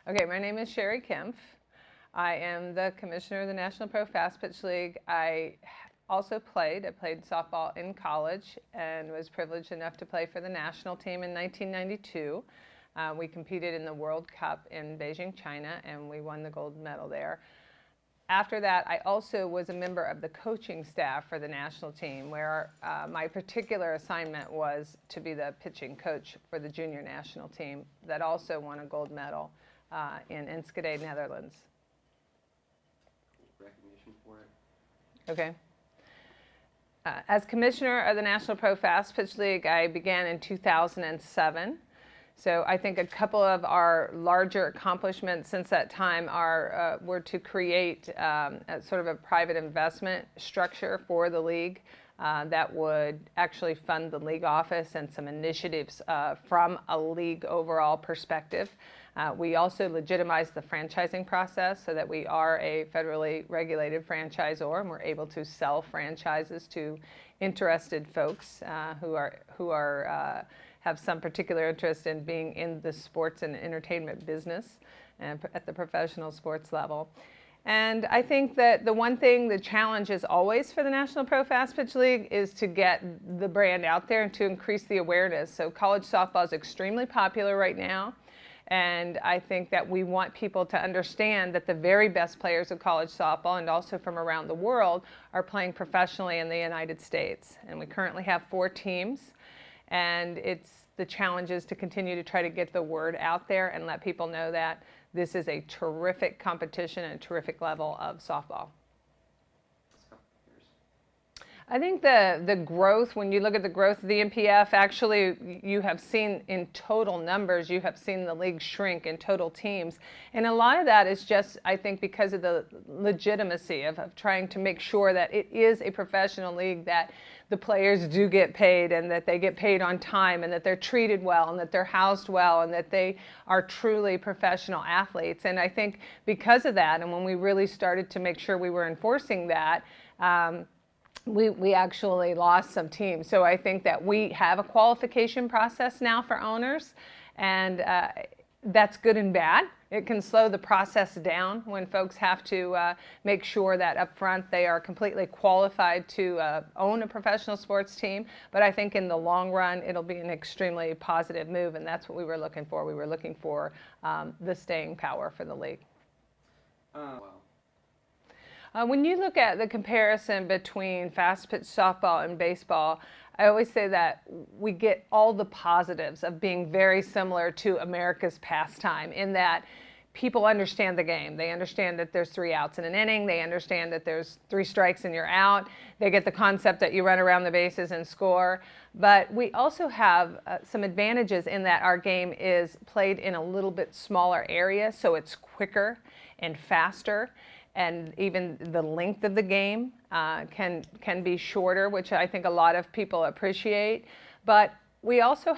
Okay, my name is Cheri Kempf. I am the commissioner of the National Pro Fast Pitch League. I also played softball in college and was privileged enough to play for the national team in 1992. We competed in the World Cup in Beijing, China, and we won the gold medal there. After that, I also was a member of the coaching staff for the national team, where my particular assignment was to be the pitching coach for the junior national team that also won a gold medal in Enschede, Netherlands. Recognition for it. Okay. As commissioner of the National Pro Fast Pitch League, I began in 2007. So I think a couple of our larger accomplishments since that time were to create sort of a private investment structure for the league that would actually fund the league office and some initiatives from a league overall perspective. We also legitimized the franchising process so that we are a federally regulated franchisor, and we're able to sell franchises to interested folks who have some particular interest in being in the sports and entertainment business and at the professional sports level. And I think that the challenge is always for the National Pro Fast Pitch League is to get the brand out there and to increase the awareness. So college softball is extremely popular right now. And I think that we want people to understand that the very best players of college softball and also from around the world are playing professionally in the United States. And we currently have 4 teams. And the challenge is to continue to try to get the word out there and let people know that this is a terrific competition and a terrific level of softball. I think the growth, when you look at the growth of the NPF, actually you have seen in total numbers, you have seen the league shrink in total teams. And a lot of that is just, I think, because of the legitimacy of trying to make sure that it is a professional league, that the players do get paid and that they get paid on time and that they're treated well and that they're housed well and that they are truly professional athletes. And I think because of that, and when we really started to make sure we were enforcing that, we actually lost some teams. So I think that we have a qualification process now for owners, and that's good and bad. It can slow the process down when folks have to make sure that up front they are completely qualified to own a professional sports team. But I think in the long run, it'll be an extremely positive move, and that's what we were looking for. We were looking for the staying power for the league. Wow. When you look at the comparison between fast pitch softball and baseball, I always say that we get all the positives of being very similar to America's pastime in that people understand the game. They understand that there's 3 outs in an inning. They understand that there's 3 strikes and you're out. They get the concept that you run around the bases and score. But we also have some advantages in that our game is played in a little bit smaller area, so it's quicker and faster. And even the length of the game can be shorter, which I think a lot of people appreciate. But we also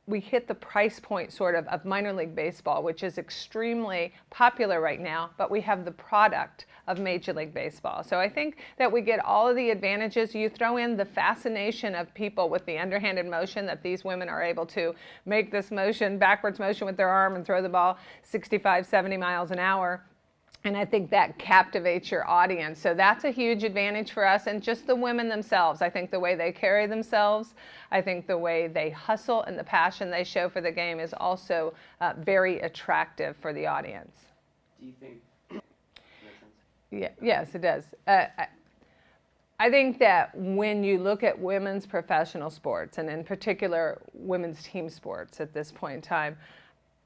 we hit the price point sort of minor league baseball, which is extremely popular right now, but we have the product of Major League Baseball. So I think that we get all of the advantages. You throw in the fascination of people with the underhanded motion, that these women are able to make this motion, backwards motion with their arm and throw the ball 65, 70 miles an hour. And I think that captivates your audience. So that's a huge advantage for us. And just the women themselves, I think the way they carry themselves, I think the way they hustle and the passion they show for the game is also very attractive for the audience. Do you think that makes sense? Yeah, yes, it does. I think that when you look at women's professional sports, and in particular women's team sports at this point in time,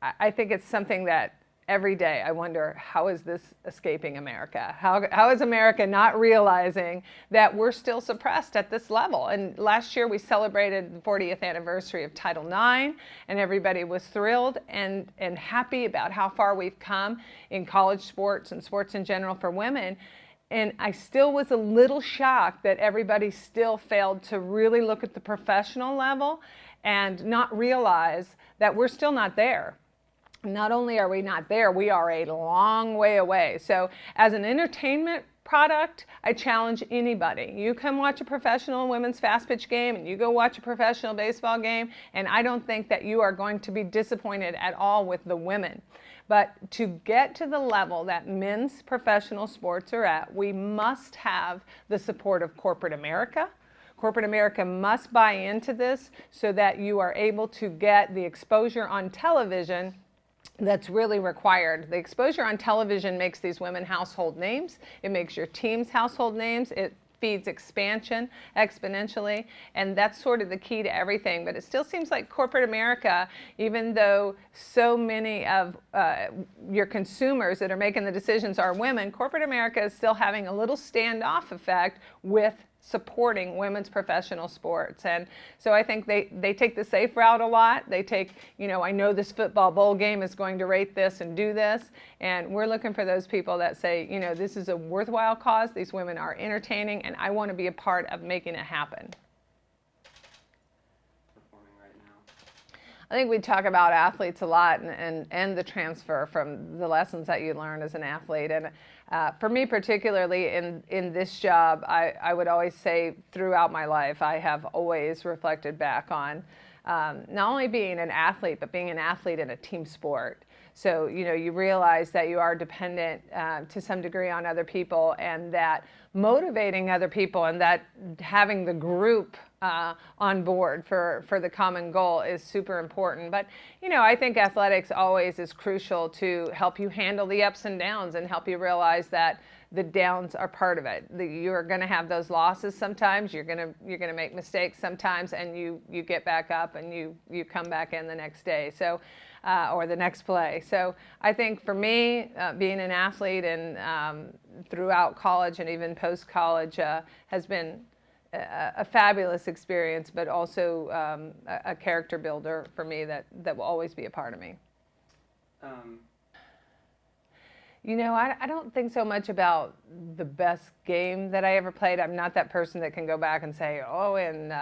I think it's something that every day I wonder, how is this escaping America? How is America not realizing that we're still suppressed at this level? And last year we celebrated the 40th anniversary of Title IX, and everybody was thrilled and happy about how far we've come in college sports and sports in general for women. And I still was a little shocked that everybody still failed to really look at the professional level and not realize that we're still not there. Not only are we not there, we are a long way away. So as an entertainment product, I challenge anybody. You come watch a professional women's fast pitch game and you go watch a professional baseball game, and I don't think that you are going to be disappointed at all with the women. But to get to the level that men's professional sports are at, we must have the support of corporate America. Corporate America must buy into this so that you are able to get the exposure on television that's really required. The exposure on television makes these women household names. It makes your teams household names. It feeds expansion exponentially, and that's sort of the key to everything. But it still seems like corporate America, even though so many of your consumers that are making the decisions are women, corporate America is still having a little standoff effect with supporting women's professional sports. And so I think they take the safe route a lot. They take, I know this football bowl game is going to rate this and do this. And we're looking for those people that say, this is a worthwhile cause. These women are entertaining, and I want to be a part of making it happen. Performing right now. I think we talk about athletes a lot and the transfer from the lessons that you learn as an athlete. And for me particularly in this job, I would always say throughout my life, I have always reflected back on not only being an athlete, but being an athlete in a team sport. So, you realize that you are dependent to some degree on other people, and that motivating other people and that having the group on board for the common goal is super important. But, I think athletics always is crucial to help you handle the ups and downs and help you realize that the downs are part of it. You're going to have those losses sometimes. You're going to make mistakes sometimes, and you get back up and you come back in the next day. So, or the next play. So I think for me, being an athlete and throughout college and even post-college has been a fabulous experience, but also a character builder for me that will always be a part of me. I don't think so much about the best game that I ever played. I'm not that person that can go back and say, oh, in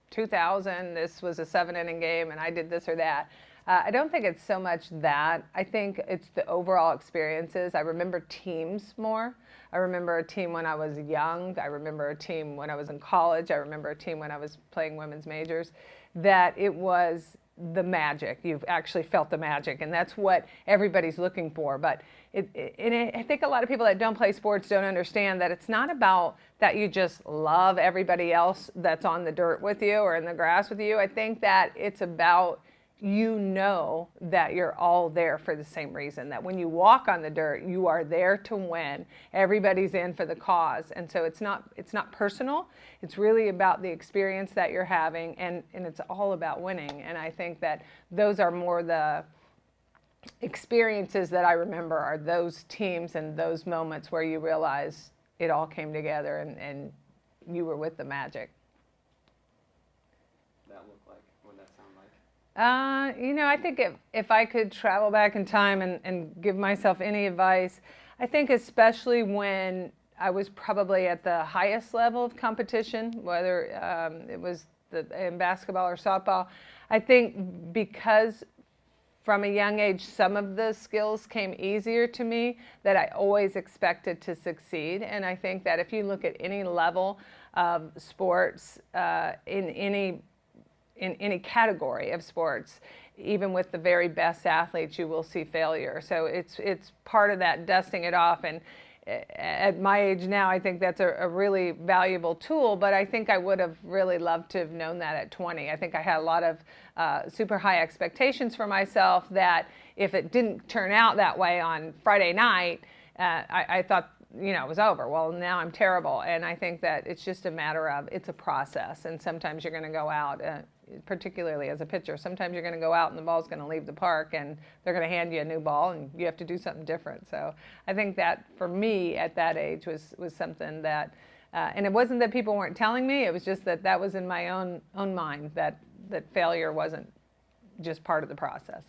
2000, this was a 7-inning game and I did this or that. I don't think it's so much that. I think it's the overall experiences. I remember teams more. I remember a team when I was young. I remember a team when I was in college. I remember a team when I was playing women's majors. That it was the magic. You've actually felt the magic, and that's what everybody's looking for. But I think a lot of people that don't play sports don't understand that it's not about that you just love everybody else that's on the dirt with you or in the grass with you. I think that it's about that you're all there for the same reason, that when you walk on the dirt, you are there to win. Everybody's in for the cause. And so it's not personal. It's really about the experience that you're having, and it's all about winning. And I think that those are more the experiences that I remember, are those teams and those moments where you realize it all came together and you were with the magic. That look like? What would that sound like? I think if I could travel back in time and give myself any advice, I think especially when I was probably at the highest level of competition, whether it was in basketball or softball, I think because from a young age, some of the skills came easier to me, that I always expected to succeed. And I think that if you look at any level of sports, in any category of sports, even with the very best athletes, you will see failure. So it's part of that dusting it off. And at my age now, I think that's a really valuable tool, but I think I would have really loved to have known that at 20. I think I had a lot of super high expectations for myself, that if it didn't turn out that way on Friday night, I thought, it was over. Well, now I'm terrible. And I think that it's just a matter of, it's a process. And sometimes you're going to go out, particularly as a pitcher, sometimes you're going to go out and the ball's going to leave the park and they're going to hand you a new ball and you have to do something different. So I think that for me at that age was something that, and it wasn't that people weren't telling me, it was just that was in my own mind, that failure wasn't just part of the process.